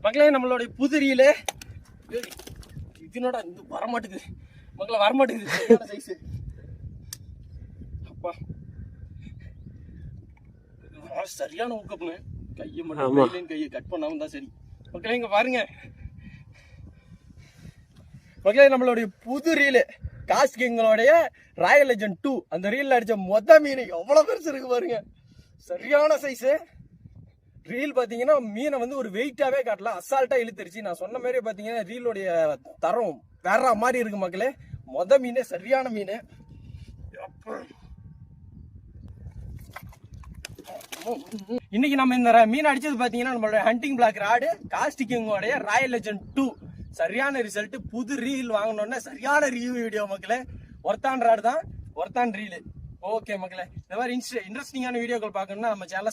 மக்களே நம்மளுடைய புதிரியில இதனோட இது வரமாட்டேங்குது மக்களே, வரமாட்டேங்குது சைஸ். அப்பா சரியான ஊக்கப்புங்க. கையை மட்டும் கையை கட் பண்ணாம தான் சரி. மக்களே இங்க பாருங்க மக்களே, நம்மளுடைய புது ரீலு காஸ்ட் கிங்களுடைய ராயல் லெஜண்ட் 2 அந்த ரீல்ல அடிச்ச மொத்த மீன் எவ்வளவு பெருசு இருக்கு பாருங்க. சரியான சைஸு. ரீல் பாத்தீங்கன்னா மீனை வந்து ஒரு வெயிட்டாவே காட்டல, அசால்ட்டா இழுத்துருச்சு. நான் சொன்ன மாதிரி பாத்தீங்கன்னா ரீலோடைய தரம் வேற மாதிரி இருக்கு மக்களே. மொத மீன் சரியான மீன். இன்னைக்கு நம்ம இந்த மீன் அடிச்சது பாத்தீங்கன்னா நம்மளுடைய ஹண்டிங் பிளாக் ராடு காஸ்ட் கிங்கோடைய ராயல் லெஜண்ட் 2. சரியான ரிசல்ட். புது ரீல் வாங்கணும்னா சரியான ரிவ்யூ வீடியோ மக்களே. ஒர்த்தான் ராடு தான், ஒர்த்தான் ரீல். ஓகே மக்களே, இந்த மாதிரி இன்ட்ரெஸ்டிங்கான வீடியோக்கள் பார்க்கணும்னா நம்ம சேனல்